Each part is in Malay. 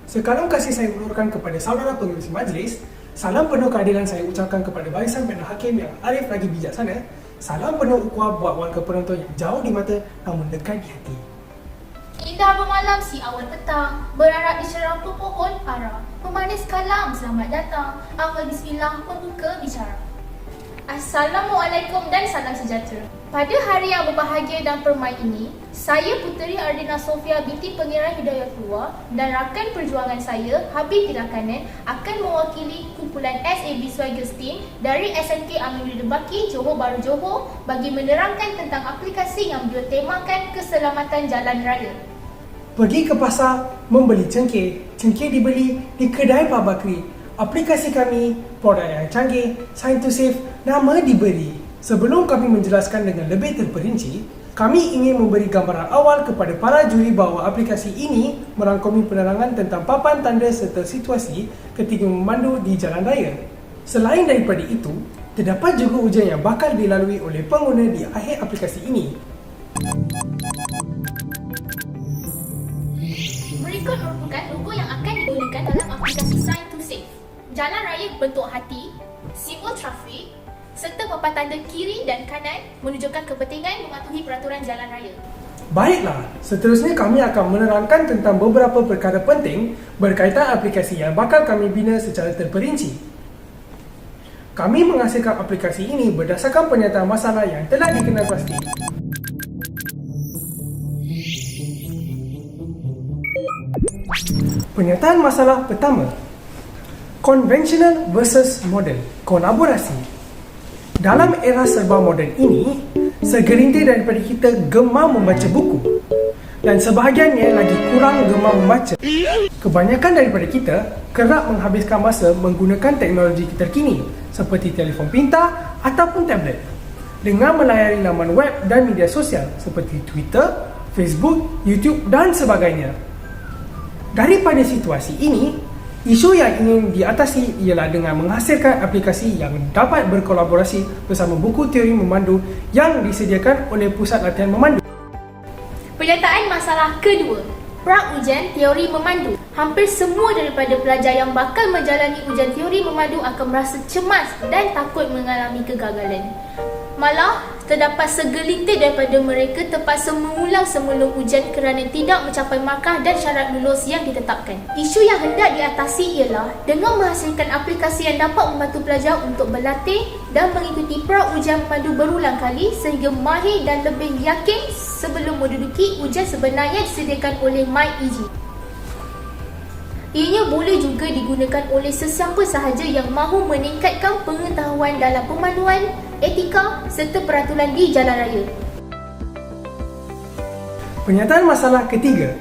Sekarang kasih saya ulurkan kepada saudara pengerusi majlis. Salam penuh keadilan saya ucapkan kepada barisan panel hakim yang arif lagi bijaksana. Salam penuh ukhuwah buat warga penonton yang jauh di mata namun dekat di hati. Indah bermalam si awal petang, berarak di cerang pohon ara. Pemanis kalam, selamat datang. Awal bismillah membuka bicara. Assalamualaikum dan salam sejahtera. Pada hari yang berbahagia dan permai ini, saya Puteri Ardina Sofia binti Pangeran Hidayatullah dan rakan perjuangan saya, Habib Tilakanan, akan mewakili kumpulan SAB Swaggers Team dari SMK Amirul Debaki, Johor Bahru Johor bagi menerangkan tentang aplikasi yang bertemakan keselamatan jalan raya. Pergi ke pasar membeli cengkeh. Cengkeh dibeli di kedai Pak Bakri. Aplikasi kami, produk yang canggih, sign to save, nama diberi. Sebelum kami menjelaskan dengan lebih terperinci, kami ingin memberi gambaran awal kepada para juri bahawa aplikasi ini merangkumi penerangan tentang papan tanda serta situasi ketika memandu di jalan raya. Selain daripada itu, terdapat juga ujian yang bakal dilalui oleh pengguna di akhir aplikasi ini. Berikut merupakan logo yang akan digunakan dalam aplikasi sign to save. Jalan raya bentuk hati, simbol trafik serta papan tanda kiri dan kanan menunjukkan kepentingan mematuhi peraturan jalan raya. Baiklah, seterusnya kami akan menerangkan tentang beberapa perkara penting berkaitan aplikasi yang bakal kami bina secara terperinci. Kami menghasilkan aplikasi ini berdasarkan pernyataan masalah yang telah dikenal pasti. Pernyataan masalah pertama, conventional versus modern, kolaborasi. Dalam era serba moden ini, segelintir daripada kita gemar membaca buku dan sebahagiannya lagi kurang gemar membaca. Kebanyakan daripada kita kerap menghabiskan masa menggunakan teknologi terkini seperti telefon pintar ataupun tablet dengan melayari laman web dan media sosial seperti Twitter, Facebook, YouTube dan sebagainya. Daripada situasi ini, isu yang ingin diatasi ialah dengan menghasilkan aplikasi yang dapat berkolaborasi bersama buku teori memandu yang disediakan oleh Pusat Latihan Memandu. Pernyataan masalah kedua, pra-ujian teori memandu. Hampir semua daripada pelajar yang bakal menjalani ujian teori memandu akan merasa cemas dan takut mengalami kegagalan. Malah, terdapat segelintir daripada mereka terpaksa mengulang sebelum ujian kerana tidak mencapai markah dan syarat lulus yang ditetapkan. Isu yang hendak diatasi ialah dengan menghasilkan aplikasi yang dapat membantu pelajar untuk berlatih dan mengikuti pra-ujian memandu berulang kali sehingga mahir dan lebih yakin sebelum menduduki ujian sebenar yang disediakan oleh MyEG. Ianya boleh juga digunakan oleh sesiapa sahaja yang mahu meningkatkan pengetahuan dalam pemanduan, etika serta peraturan di jalan raya. Pernyataan masalah ketiga,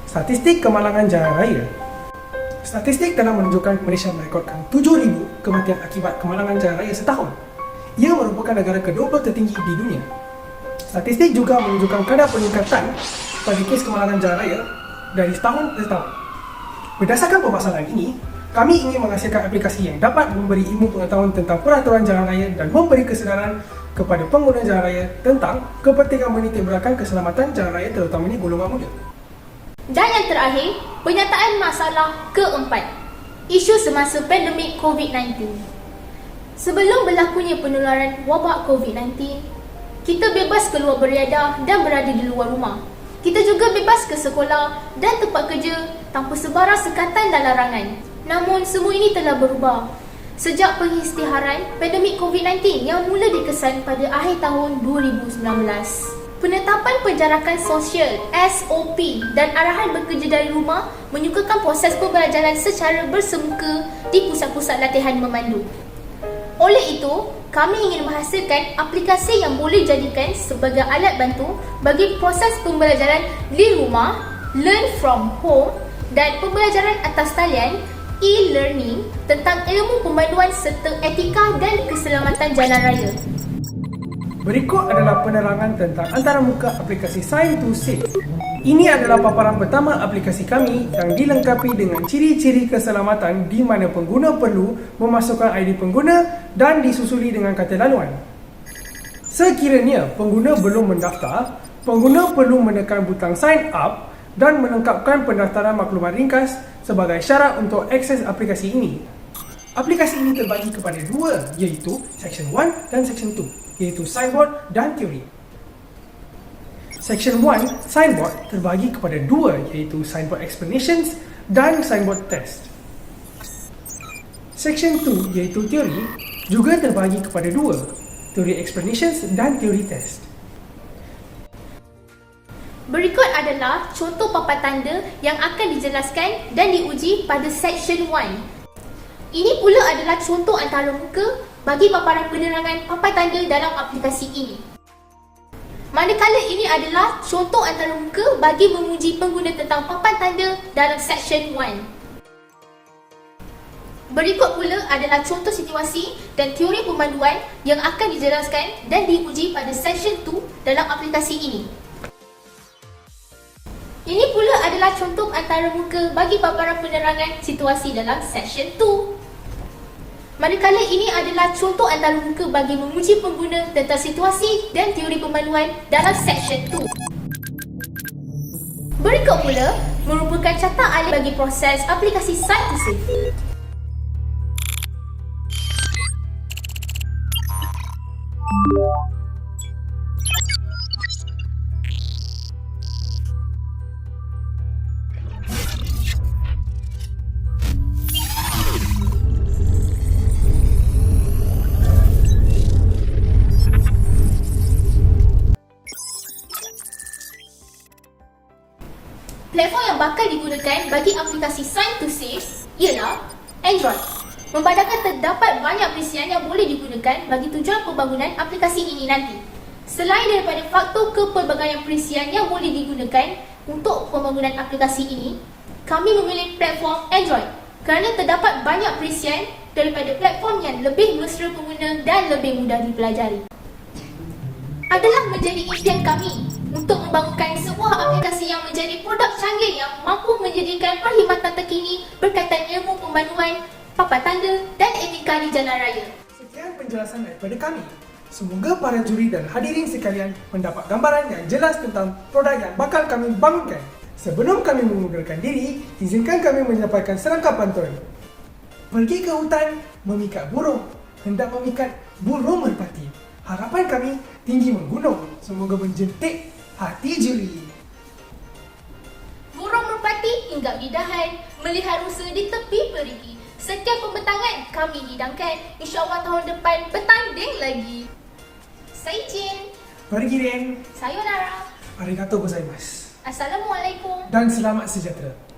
statistik kemalangan jalan raya. Statistik telah menunjukkan Malaysia merekodkan 7,000 kematian akibat kemalangan jalan raya setahun. Ia merupakan negara ke-20 tertinggi di dunia. Statistik juga menunjukkan kadar peningkatan pada kes kemalangan jalan raya dari setahun ke setahun. Berdasarkan permasalahan ini, kami ingin menghasilkan aplikasi yang dapat memberi ilmu pengetahuan tentang peraturan jalan raya dan memberi kesedaran kepada pengguna jalan raya tentang kepentingan menitikberatkan keselamatan jalan raya terutamanya golongan muda. Dan yang terakhir, pernyataan masalah keempat, isu semasa pandemik COVID-19. Sebelum berlakunya penularan wabak COVID-19, kita bebas keluar beriadah dan berada di luar rumah. Kita juga bebas ke sekolah dan tempat kerja tanpa sebarang sekatan dan larangan. Namun semua ini telah berubah sejak pengisytiharan pandemik COVID-19 yang mula dikesan pada akhir tahun 2019. Penetapan penjarakan sosial SOP dan arahan bekerja dari rumah menyukakan proses pembelajaran secara bersemuka di pusat-pusat latihan memandu. Oleh itu, kami ingin menghasilkan aplikasi yang boleh dijadikan sebagai alat bantu bagi proses pembelajaran di rumah, learn from home dan pembelajaran atas talian e-learning tentang ilmu pemanduan serta etika dan keselamatan jalan raya. Berikut adalah penerangan tentang antarmuka aplikasi Sign to Save. Ini adalah paparan pertama aplikasi kami yang dilengkapi dengan ciri-ciri keselamatan di mana pengguna perlu memasukkan ID pengguna dan disusuli dengan kata laluan. Sekiranya pengguna belum mendaftar, pengguna perlu menekan butang sign up dan melengkapkan pendaftaran maklumat ringkas sebagai syarat untuk akses aplikasi ini. Aplikasi ini terbagi kepada dua, iaitu Section 1 dan Section 2, iaitu signboard dan teori. Section 1, signboard, terbagi kepada dua, iaitu signboard explanations dan signboard test. Section 2, iaitu teori, juga terbagi kepada dua, teori explanations dan teori test. Berikut adalah contoh papan tanda yang akan dijelaskan dan diuji pada Section 1. Ini pula adalah contoh antarmuka bagi paparan penerangan papan tanda dalam aplikasi ini. Manakala ini adalah contoh antarmuka bagi menguji pengguna tentang papan tanda dalam Section 1. Berikut pula adalah contoh situasi dan teori pemanduan yang akan dijelaskan dan diuji pada Section 2 dalam aplikasi ini. Ini pula adalah contoh antarmuka bagi paparan penerangan situasi dalam Section 2. Manakala ini adalah contoh antarmuka bagi menguji pengguna tentang situasi dan teori pemanduan dalam Section 2. Berikut pula merupakan carta alih bagi proses aplikasi Sign to Safe. Platform yang bakal digunakan bagi aplikasi Sign to Safe ialah Android. Memandangkan terdapat banyak perisian yang boleh digunakan bagi tujuan pembangunan aplikasi ini nanti. Selain daripada faktor kepelbagaian perisian yang boleh digunakan untuk pembangunan aplikasi ini, kami memilih platform Android kerana terdapat banyak perisian daripada platform yang lebih mesra pengguna dan lebih mudah dipelajari. Adalah menjadi impian kami untuk membangunkan sebuah aplikasi yang menjadi produk canggih yang mampu menjadikan perkhidmatan terkini berkaitan ilmu pemanduan, papan tanda dan etika di jalan raya. Sekian penjelasan daripada kami. Semoga para juri dan hadirin sekalian mendapat gambaran yang jelas tentang produk yang bakal kami bangunkan. Sebelum kami mengundurkan diri, izinkan kami menyampaikan serangkap pantun. Pergi ke hutan, memikat burung, hendak memikat burung merpati. Harapan kami tinggi menggunung, semoga menjentik hati juri. Burung merpati hinggap di dahan, melihat rusa di tepi perigi. Setiap pembentangan kami hidangkan, insya-Allah tahun depan bertanding lagi. Saya Jin. Pergi Ren. Sayonara. Arigatou gozaimasu. Assalamualaikum. Dan selamat sejahtera.